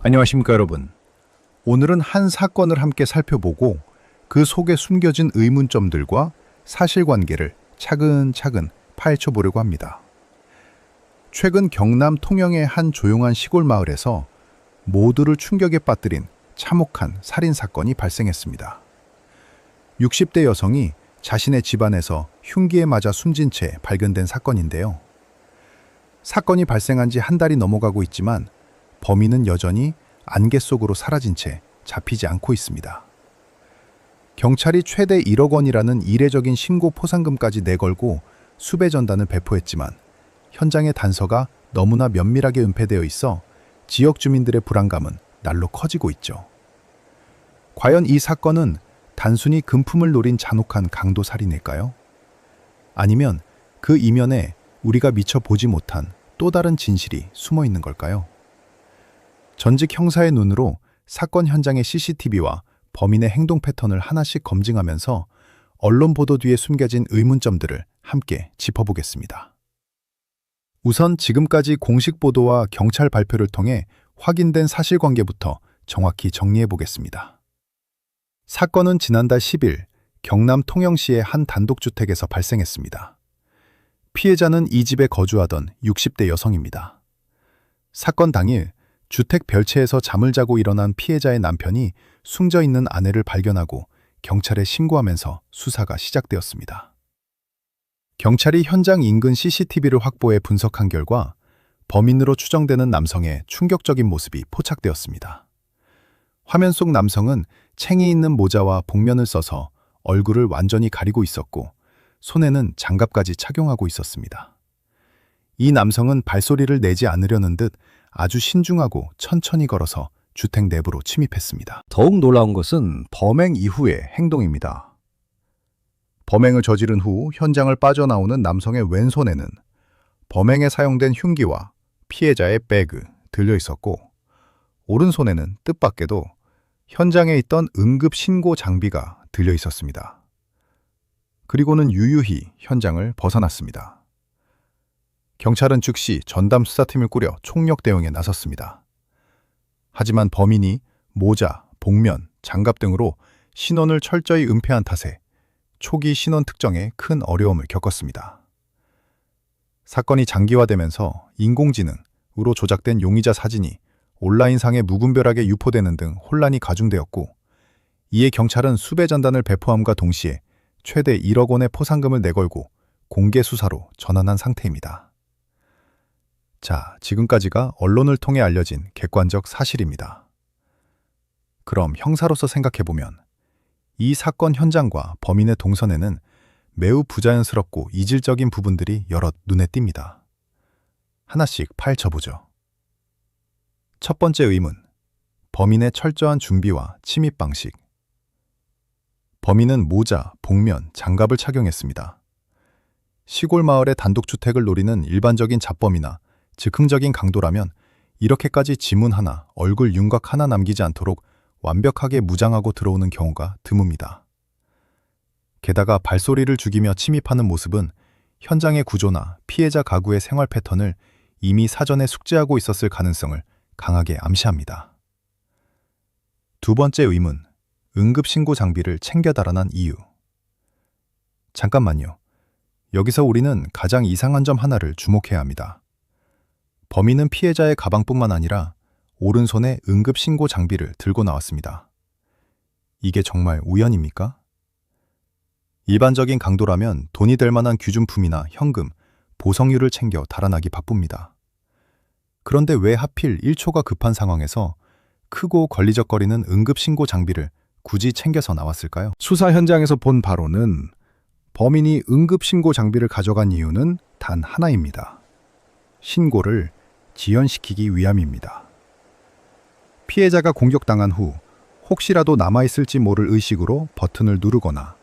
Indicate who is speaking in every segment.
Speaker 1: 안녕하십니까, 여러분. 오늘은 한 사건을 함께 살펴보고 그 속에 숨겨진 의문점들과 사실관계를 차근차근 파헤쳐 보려고 합니다. 최근 경남 통영의 한 조용한 시골 마을에서 모두를 충격에 빠뜨린 참혹한 살인 사건이 발생했습니다. 60대 여성이 자신의 집안에서 흉기에 맞아 숨진 채 발견된 사건인데요. 사건이 발생한 지 한 달이 넘어가고 있지만 범인은 여전히 안개 속으로 사라진 채 잡히지 않고 있습니다. 경찰이 최대 1억 원이라는 이례적인 신고 포상금까지 내걸고 수배 전단을 배포했지만 현장의 단서가 너무나 면밀하게 은폐되어 있어 지역 주민들의 불안감은 날로 커지고 있죠. 과연 이 사건은 단순히 금품을 노린 잔혹한 강도 살인일까요? 아니면 그 이면에 우리가 미처 보지 못한 또 다른 진실이 숨어 있는 걸까요? 전직 형사의 눈으로 사건 현장의 CCTV와 범인의 행동 패턴을 하나씩 검증하면서 언론 보도 뒤에 숨겨진 의문점들을 함께 짚어보겠습니다. 우선 지금까지 공식 보도와 경찰 발표를 통해 확인된 사실관계부터 정확히 정리해보겠습니다. 사건은 지난달 10일 경남 통영시의 한 단독주택에서 발생했습니다. 피해자는 이 집에 거주하던 60대 여성입니다. 사건 당일 주택 별채에서 잠을 자고 일어난 피해자의 남편이 숨져 있는 아내를 발견하고 경찰에 신고하면서 수사가 시작되었습니다. 경찰이 현장 인근 CCTV를 확보해 분석한 결과 범인으로 추정되는 남성의 충격적인 모습이 포착되었습니다. 화면 속 남성은 챙이 있는 모자와 복면을 써서 얼굴을 완전히 가리고 있었고 손에는 장갑까지 착용하고 있었습니다. 이 남성은 발소리를 내지 않으려는 듯 아주 신중하고 천천히 걸어서 주택 내부로 침입했습니다. 더욱 놀라운 것은 범행 이후의 행동입니다. 범행을 저지른 후 현장을 빠져나오는 남성의 왼손에는 범행에 사용된 흉기와 피해자의 배그 들려 있었고 오른손에는 뜻밖에도 현장에 있던 응급 신고 장비가 들려 있었습니다. 그리고는 유유히 현장을 벗어났습니다. 경찰은 즉시 전담 수사팀을 꾸려 총력 대응에 나섰습니다. 하지만 범인이 모자, 복면, 장갑 등으로 신원을 철저히 은폐한 탓에 초기 신원 특정에 큰 어려움을 겪었습니다. 사건이 장기화되면서 인공지능으로 조작된 용의자 사진이 온라인상에 무분별하게 유포되는 등 혼란이 가중되었고 이에 경찰은 수배 전단을 배포함과 동시에 최대 1억 원의 포상금을 내걸고 공개 수사로 전환한 상태입니다. 자, 지금까지가 언론을 통해 알려진 객관적 사실입니다. 그럼 형사로서 생각해보면 이 사건 현장과 범인의 동선에는 매우 부자연스럽고 이질적인 부분들이 여럿 눈에 띕니다. 하나씩 파헤쳐보죠. 첫 번째 의문, 범인의 철저한 준비와 침입 방식. 범인은 모자, 복면, 장갑을 착용했습니다. 시골 마을의 단독주택을 노리는 일반적인 잡범이나 즉흥적인 강도라면 이렇게까지 지문 하나, 얼굴 윤곽 하나 남기지 않도록 완벽하게 무장하고 들어오는 경우가 드뭅니다. 게다가 발소리를 죽이며 침입하는 모습은 현장의 구조나 피해자 가구의 생활 패턴을 이미 사전에 숙지하고 있었을 가능성을 강하게 암시합니다. 두 번째 의문, 응급신고 장비를 챙겨 달아난 이유. 잠깐만요. 여기서 우리는 가장 이상한 점 하나를 주목해야 합니다. 범인은 피해자의 가방뿐만 아니라 오른손에 응급신고 장비를 들고 나왔습니다. 이게 정말 우연입니까? 일반적인 강도라면 돈이 될 만한 귀중품이나 현금, 보석류를 챙겨 달아나기 바쁩니다. 그런데 왜 하필 1초가 급한 상황에서 크고 걸리적거리는 응급신고 장비를 굳이 챙겨서 나왔을까요? 수사 현장에서 본 바로는 범인이 응급신고 장비를 가져간 이유는 단 하나입니다. 신고를 지연시키기 위함입니다. 피해자가 공격당한 후 혹시라도 남아있을지 모를 의식으로 버튼을 누르거나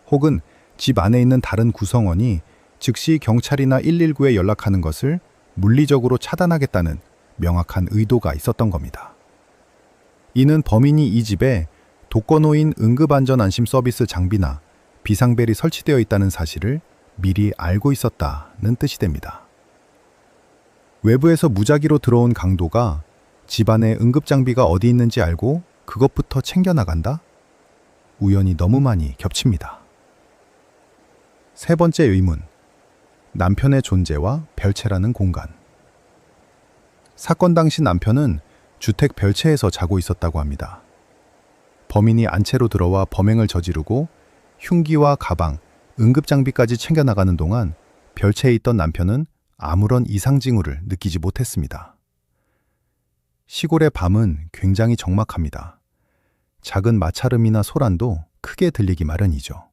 Speaker 1: 혹은 집 안에 있는 다른 구성원이 즉시 경찰이나 119에 연락하는 것을 물리적으로 차단하겠다는 명확한 의도가 있었던 겁니다. 이는 범인이 이 집에 독거노인 응급안전안심 서비스 장비나 비상벨이 설치되어 있다는 사실을 미리 알고 있었다는 뜻이 됩니다. 외부에서 무작위로 들어온 강도가 집안에 응급장비가 어디 있는지 알고 그것부터 챙겨나간다? 우연이 너무 많이 겹칩니다. 세 번째 의문, 남편의 존재와 별채라는 공간. 사건 당시 남편은 주택 별채에서 자고 있었다고 합니다. 범인이 안채로 들어와 범행을 저지르고 흉기와 가방, 응급장비까지 챙겨나가는 동안 별채에 있던 남편은 아무런 이상 징후를 느끼지 못했습니다. 시골의 밤은 굉장히 적막합니다. 작은 마찰음이나 소란도 크게 들리기 마련이죠.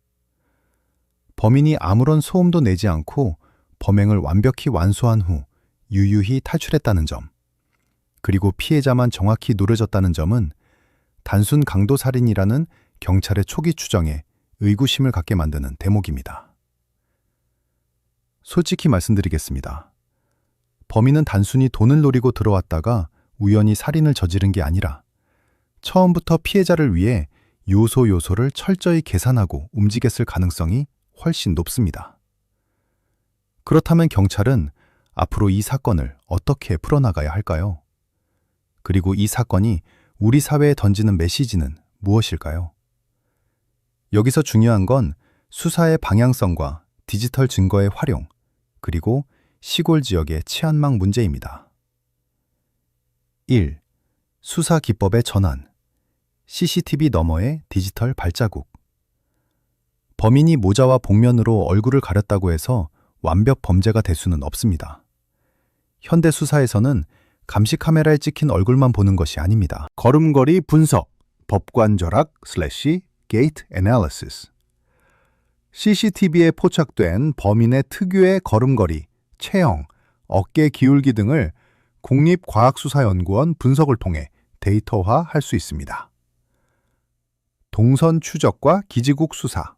Speaker 1: 범인이 아무런 소음도 내지 않고 범행을 완벽히 완수한 후 유유히 탈출했다는 점, 그리고 피해자만 정확히 노려졌다는 점은 단순 강도살인이라는 경찰의 초기 추정에 의구심을 갖게 만드는 대목입니다. 솔직히 말씀드리겠습니다. 범인은 단순히 돈을 노리고 들어왔다가 우연히 살인을 저지른 게 아니라 처음부터 피해자를 위해 요소를 철저히 계산하고 움직였을 가능성이 훨씬 높습니다. 그렇다면 경찰은 앞으로 이 사건을 어떻게 풀어나가야 할까요? 그리고 이 사건이 우리 사회에 던지는 메시지는 무엇일까요? 여기서 중요한 건 수사의 방향성과 디지털 증거의 활용, 그리고 시골 지역의 치안망 문제입니다. 1. 수사 기법의 전환. CCTV 너머의 디지털 발자국. 범인이 모자와 복면으로 얼굴을 가렸다고 해서 완벽 범죄가 될 수는 없습니다. 현대 수사에서는 감시 카메라에 찍힌 얼굴만 보는 것이 아닙니다. 걸음걸이 분석, 법관 절약 / 게이트 애널리시스. CCTV에 포착된 범인의 특유의 걸음걸이, 체형, 어깨 기울기 등을 국립과학수사연구원 분석을 통해 데이터화할 수 있습니다. 동선 추적과 기지국 수사.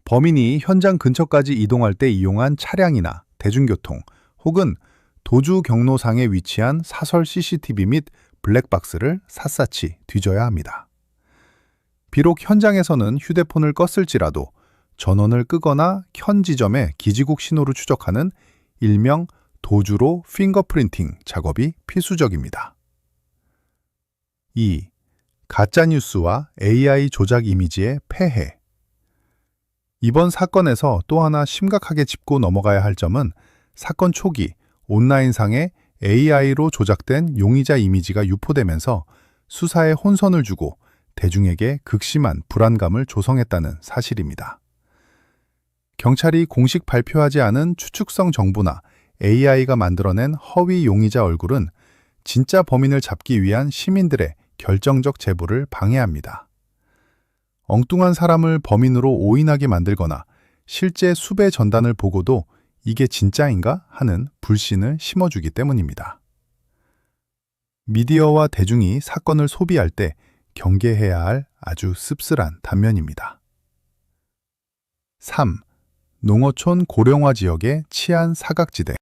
Speaker 1: 범인이 현장 근처까지 이동할 때 이용한 차량이나 대중교통 혹은 도주 경로상에 위치한 사설 CCTV 및 블랙박스를 샅샅이 뒤져야 합니다. 비록 현장에서는 휴대폰을 껐을지라도 전원을 끄거나 현 지점의 기지국 신호를 추적하는 일명 도주로 핑거프린팅 작업이 필수적입니다. 2. 가짜뉴스와 AI 조작 이미지의 폐해. 이번 사건에서 또 하나 심각하게 짚고 넘어가야 할 점은 사건 초기 온라인상에 AI로 조작된 용의자 이미지가 유포되면서 수사에 혼선을 주고 대중에게 극심한 불안감을 조성했다는 사실입니다. 경찰이 공식 발표하지 않은 추측성 정보나 AI가 만들어낸 허위 용의자 얼굴은 진짜 범인을 잡기 위한 시민들의 결정적 제보를 방해합니다. 엉뚱한 사람을 범인으로 오인하게 만들거나 실제 수배 전단을 보고도 이게 진짜인가 하는 불신을 심어주기 때문입니다. 미디어와 대중이 사건을 소비할 때 경계해야 할 아주 씁쓸한 단면입니다. 3. 농어촌 고령화 지역의 치안 사각지대.